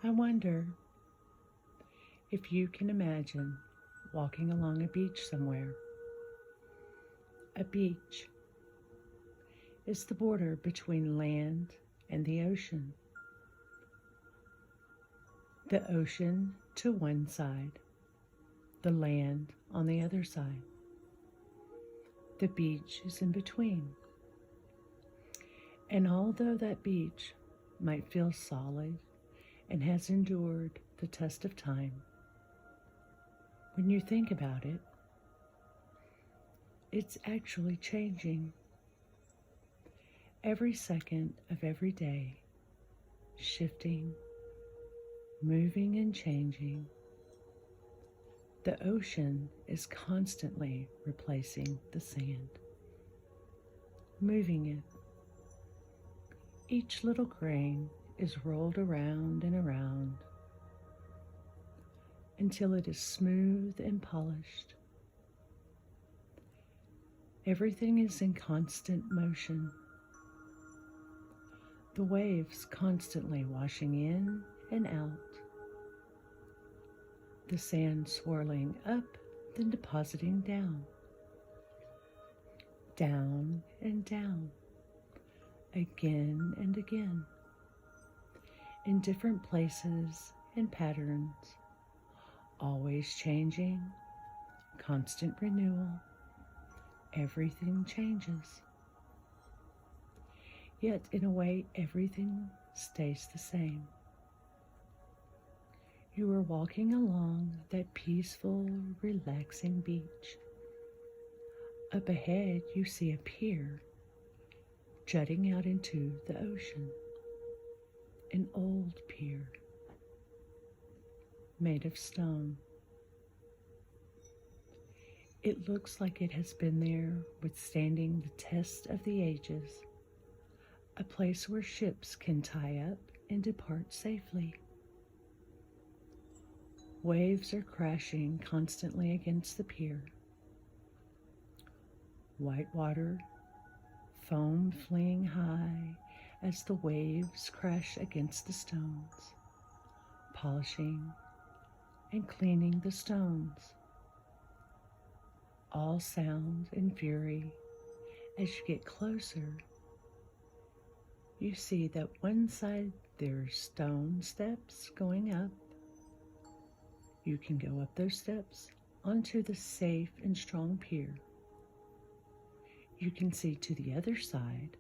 I wonder if you can imagine walking along a beach somewhere. A beach is the border between land and the ocean. The ocean to one side, the land on the other side. The beach is in between. And although that beach might feel solid and has endured the test of time, when you think about it, it's actually changing. Every second of every day, shifting, moving and changing. The ocean is constantly replacing the sand, moving it. Each little grain is rolled around and around until it is smooth and polished. Everything is in constant motion. The waves constantly washing in and out. The sand swirling up, then depositing down. Down and down. Again and again. In different places and patterns. Always changing. Constant renewal. Everything changes. Yet in a way, everything stays the same. You are walking along that peaceful, relaxing beach. Up ahead, you see a pier jutting out into the ocean. An old pier made of stone. It looks like it has been there, withstanding the test of the ages. A place where ships can tie up and depart safely. Waves are crashing constantly against the pier. White water, foam fleeing high as the waves crash against the stones, polishing and cleaning the stones. All sound and fury. As you get closer, you see that one side there are stone steps going up. You can go up those steps onto the safe and strong pier. You can see to the other side,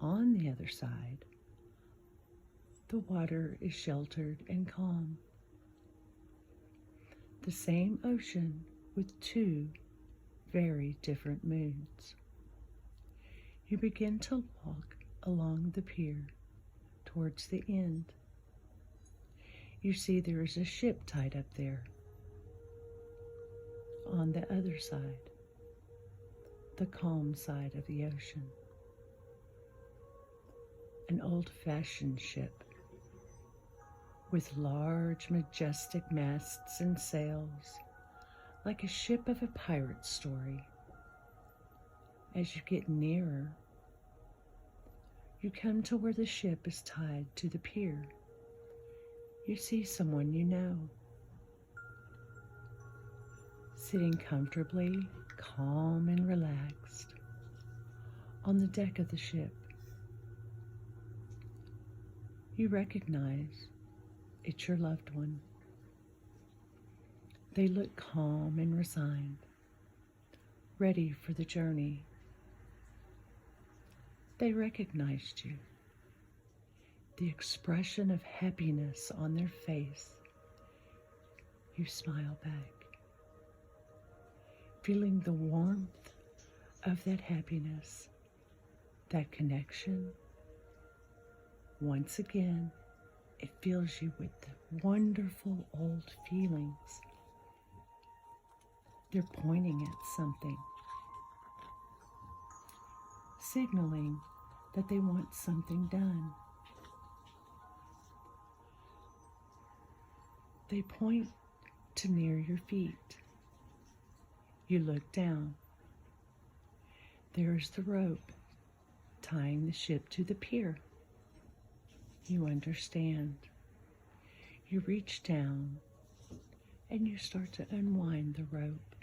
on the other side, the water is sheltered and calm. The same ocean with two very different moods. You begin to walk along the pier towards the end. You see there is a ship tied up there. On the other side, the calm side of the ocean. An old-fashioned ship with large, majestic masts and sails, like a ship of a pirate story. As you get nearer, you come to where the ship is tied to the pier. You see someone you know, sitting comfortably, calm and relaxed, on the deck of the ship. You recognize it's your loved one. They look calm and resigned, ready for the journey. They recognized you. The expression of happiness on their face. You smile back, feeling the warmth of that happiness, that connection. Once again, it fills you with the wonderful old feelings. They're pointing at something, signaling that they want something done. They point to near your feet. You look down. There's the rope tying the ship to the pier. You understand. You reach down and you start to unwind the rope.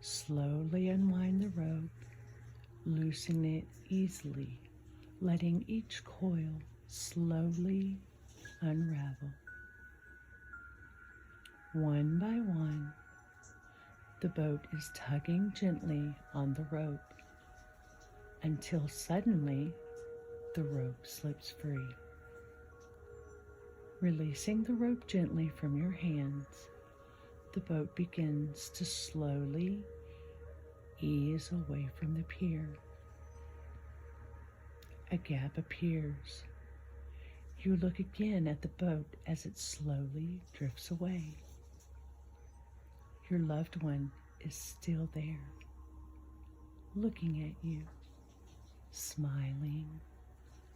Slowly unwind the rope, loosening it easily, letting each coil slowly unravel. One by one, the boat is tugging gently on the rope until suddenly the rope slips free. Releasing the rope gently from your hands, the boat begins to slowly ease away from the pier. A gap appears. You look again at the boat as it slowly drifts away. Your loved one is still there, looking at you, smiling,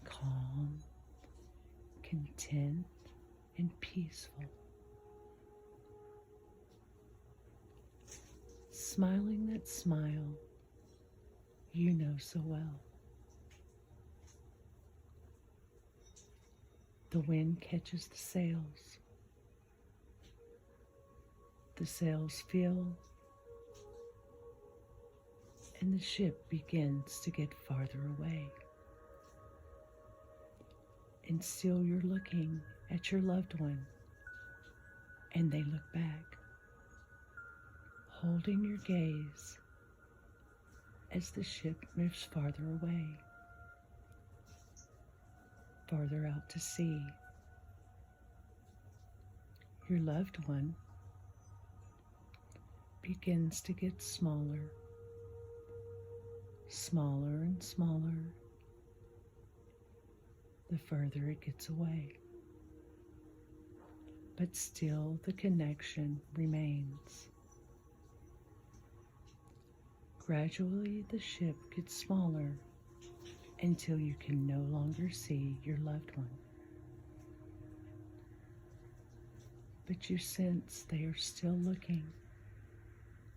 calm, content, and peaceful. Smiling that smile you know so well. The wind catches the sails. The sails fill, and the ship begins to get farther away. And still you're looking at your loved one, and they look back, holding your gaze as the ship moves farther away, farther out to sea. Your loved one begins to get smaller, smaller and smaller, the further it gets away. But still the connection remains. Gradually the ship gets smaller until you can no longer see your loved one. But you sense they are still looking,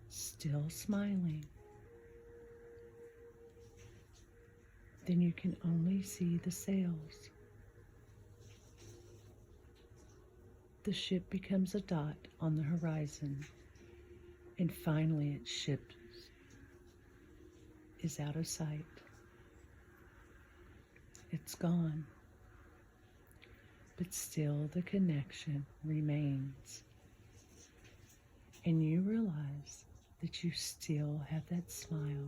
still smiling. Then you can only see the sails. The ship becomes a dot on the horizon, and finally its ship is out of sight. It's gone, but still the connection remains. And you realize that you still have that smile.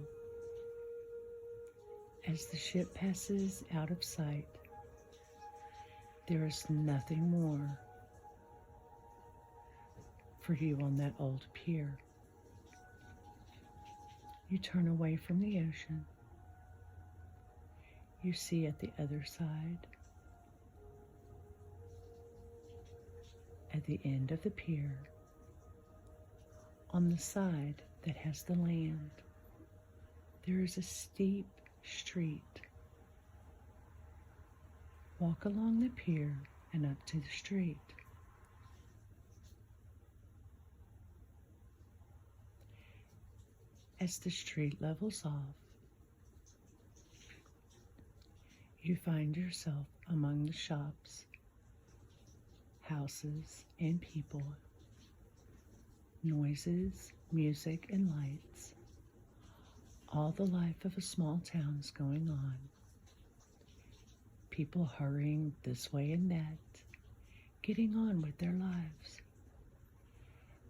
As the ship passes out of sight, there is nothing more for you on that old pier. You turn away from the ocean. You see at the other side, at the end of the pier, on the side that has the land, there is a steep street. Walk along the pier and up to the street. As the street levels off, you find yourself among the shops, houses, and people, noises, music, and lights. All the life of a small town is going on. People hurrying this way and that, getting on with their lives.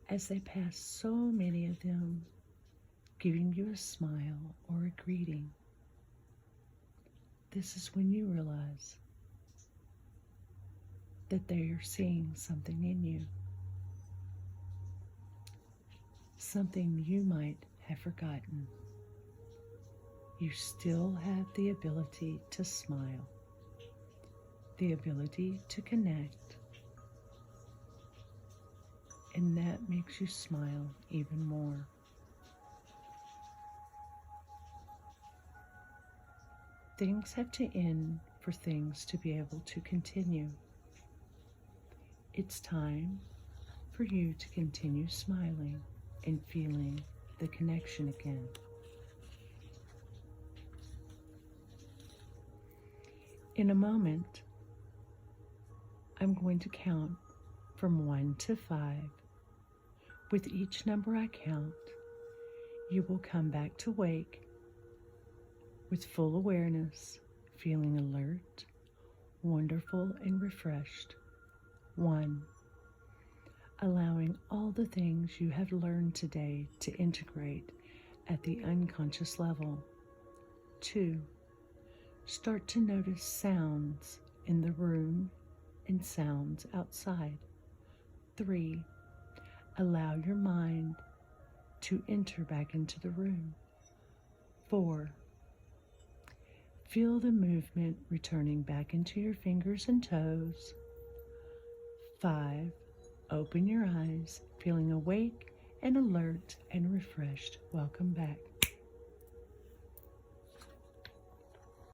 As they pass, so many of them giving you a smile or a greeting. This is when you realize that they are seeing something in you, something you might have forgotten. You still have the ability to smile, the ability to connect, and that makes you smile even more. Things have to end for things to be able to continue. It's time for you to continue smiling and feeling the connection again. In a moment, I I'm going to count from 1 to 5. With each number I count, you will come back to wake with full awareness, feeling alert, wonderful, and refreshed. 1. Allowing all the things you have learned today to integrate at the unconscious level. 2. Start to notice sounds in the room and sounds outside. 3. Allow your mind to enter back into the room. 4. Feel the movement returning back into your fingers and toes. 5. Open your eyes, feeling awake and alert and refreshed. Welcome back.